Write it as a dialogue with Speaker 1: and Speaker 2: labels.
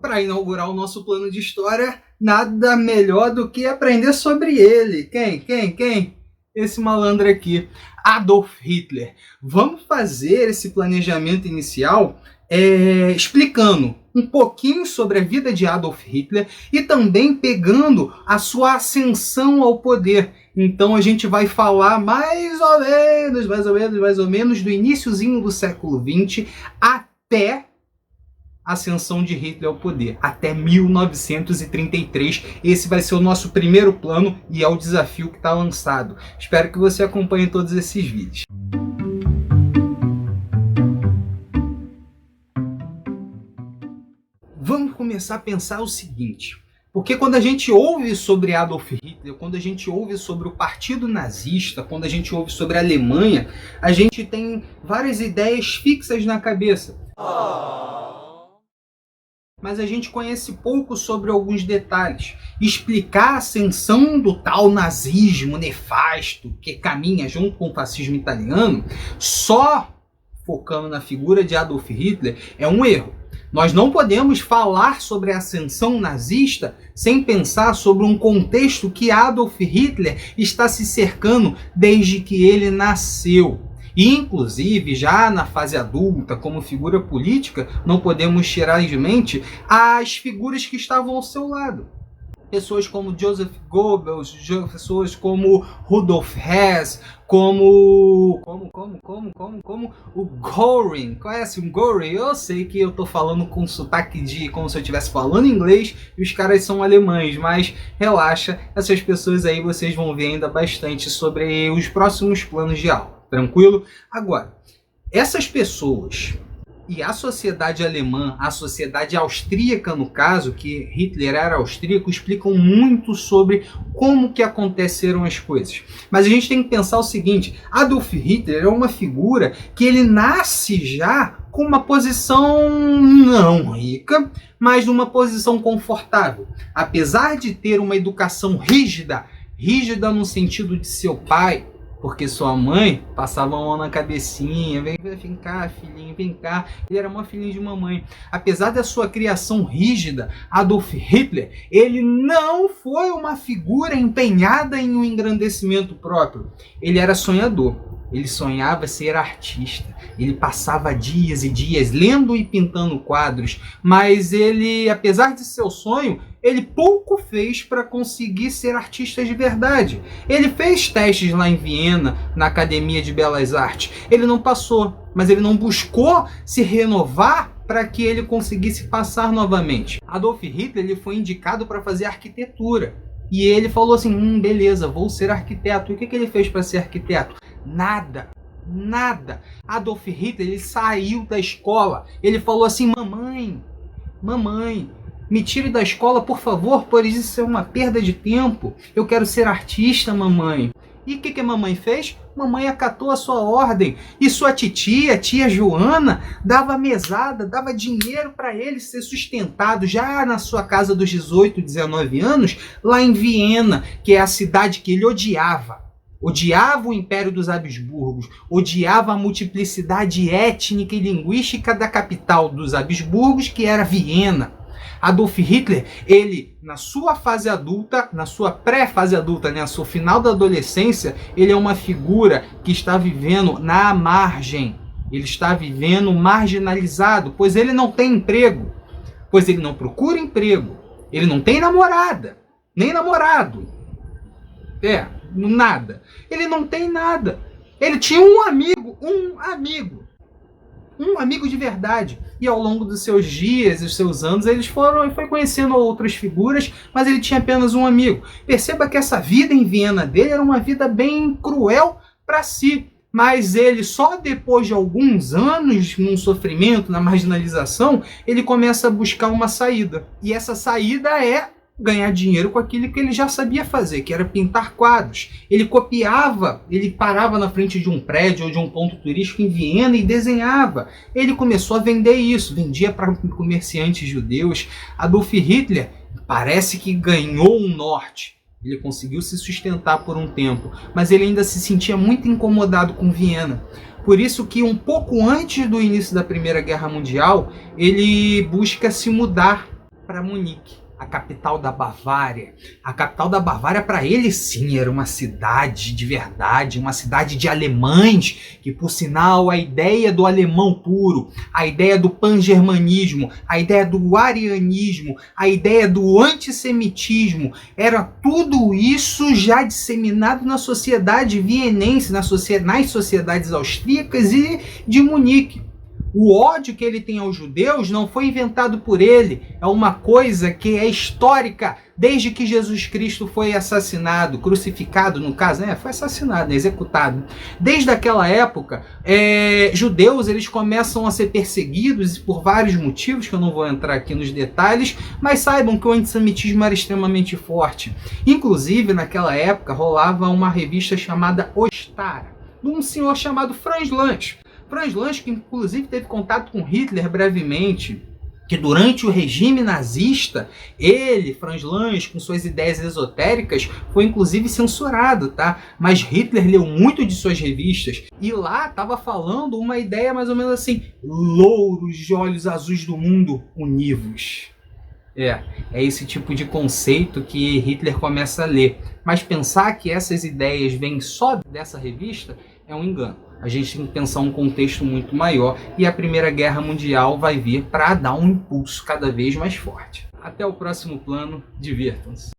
Speaker 1: para inaugurar o nosso plano de história, nada melhor do que aprender sobre ele. Quem? Esse malandro aqui, Adolf Hitler. Vamos fazer esse planejamento inicial explicando um pouquinho sobre a vida de Adolf Hitler e também pegando a sua ascensão ao poder. Então a gente vai falar mais ou menos do iniciozinho do século XX até a ascensão de Hitler ao poder, até 1933. Esse vai ser o nosso primeiro plano e é o desafio que está lançado. Espero que você acompanhe todos esses vídeos. Vamos começar a pensar o seguinte, porque quando a gente ouve sobre Adolf Hitler, quando a gente ouve sobre o Partido Nazista, quando a gente ouve sobre a Alemanha, a gente tem várias ideias fixas na cabeça. Mas a gente conhece pouco sobre alguns detalhes. Explicar a ascensão do tal nazismo nefasto que caminha junto com o fascismo italiano, só focando na figura de Adolf Hitler, é um erro. Nós não podemos falar sobre a ascensão nazista sem pensar sobre um contexto que Adolf Hitler está se cercando desde que ele nasceu. E, inclusive, já na fase adulta, como figura política, não podemos tirar de mente as figuras que estavam ao seu lado. Pessoas como Joseph Goebbels, pessoas como Rudolf Hess, como o Göring. Conhece o Göring? Eu sei que eu tô falando com sotaque de como se eu estivesse falando inglês e os caras são alemães, mas relaxa, essas pessoas aí vocês vão ver ainda bastante sobre os próximos planos de aula. Tranquilo? Agora, essas pessoas e a sociedade alemã, a sociedade austríaca no caso, que Hitler era austríaco, explicam muito sobre como que aconteceram as coisas. Mas a gente tem que pensar o seguinte, Adolf Hitler é uma figura que ele nasce já com uma posição não rica, mas numa posição confortável. Apesar de ter uma educação rígida no sentido de seu pai, porque sua mãe passava a mão na cabecinha, vem cá, filhinho, vem cá. Ele era uma filhinha de mamãe. Apesar da sua criação rígida, Adolf Hitler, ele não foi uma figura empenhada em um engrandecimento próprio. Ele era sonhador. Ele sonhava ser artista. Ele passava dias e dias lendo e pintando quadros. Mas ele, apesar de seu sonho, ele pouco fez para conseguir ser artista de verdade. Ele fez testes lá em Viena, na Academia de Belas Artes. Ele não passou, mas ele não buscou se renovar para que ele conseguisse passar novamente. Adolf Hitler ele foi indicado para fazer arquitetura. E ele falou assim, beleza, vou ser arquiteto. E o que ele fez para ser arquiteto? Nada. Adolf Hitler ele saiu da escola. Ele falou assim, mamãe, me tire da escola, por favor, pois isso é uma perda de tempo. Eu quero ser artista, mamãe. E o que a mamãe fez? Mamãe acatou a sua ordem. E sua tia Joana, dava mesada, dava dinheiro para ele ser sustentado já na sua casa dos 18, 19 anos, lá em Viena, que é a cidade que ele odiava. Odiava o Império dos Habsburgos, odiava a multiplicidade étnica e linguística da capital dos Habsburgos, que era Viena. Adolf Hitler, ele, na sua fase adulta, na sua pré-fase adulta, né, no final da adolescência, ele é uma figura que está vivendo na margem. Ele está vivendo marginalizado, pois ele não tem emprego, pois ele não procura emprego, ele não tem namorada, nem namorado. Nada. Ele não tem nada. Ele tinha um amigo de verdade. E ao longo dos seus dias e seus anos, ele foi conhecendo outras figuras, mas ele tinha apenas um amigo. Perceba que essa vida em Viena dele era uma vida bem cruel para si. Mas ele, só depois de alguns anos, num sofrimento, na marginalização, ele começa a buscar uma saída. E essa saída é ganhar dinheiro com aquilo que ele já sabia fazer, que era pintar quadros. Ele copiava, ele parava na frente de um prédio ou de um ponto turístico em Viena e desenhava. Ele começou a vender isso, vendia para comerciantes judeus. Adolf Hitler parece que ganhou um norte. Ele conseguiu se sustentar por um tempo, mas ele ainda se sentia muito incomodado com Viena. Por isso que um pouco antes do início da Primeira Guerra Mundial, ele busca se mudar para Munique, a capital da Bavária. A capital da Bavária, para ele, sim, era uma cidade de verdade, uma cidade de alemães, que, por sinal, a ideia do alemão puro, a ideia do pan-germanismo, a ideia do arianismo, a ideia do antissemitismo, era tudo isso já disseminado na sociedade vienense, nas sociedades austríacas e de Munique. O ódio que ele tem aos judeus não foi inventado por ele, é uma coisa que é histórica desde que Jesus Cristo foi assassinado, crucificado no caso, foi assassinado, executado. Desde aquela época, judeus eles começam a ser perseguidos por vários motivos, que eu não vou entrar aqui nos detalhes, mas saibam que o antissemitismo era extremamente forte. Inclusive, naquela época, rolava uma revista chamada Ostara, de um senhor chamado Franz Lanz. Franz Lanz, que inclusive teve contato com Hitler brevemente, que durante o regime nazista, ele, Franz Lanz, com suas ideias esotéricas, foi inclusive censurado, tá? Mas Hitler leu muito de suas revistas e lá estava falando uma ideia mais ou menos assim: louros de olhos azuis do mundo, univos. É esse tipo de conceito que Hitler começa a ler. Mas pensar que essas ideias vêm só dessa revista é um engano. A gente tem que pensar um contexto muito maior e a Primeira Guerra Mundial vai vir para dar um impulso cada vez mais forte. Até o próximo plano, divirtam-se.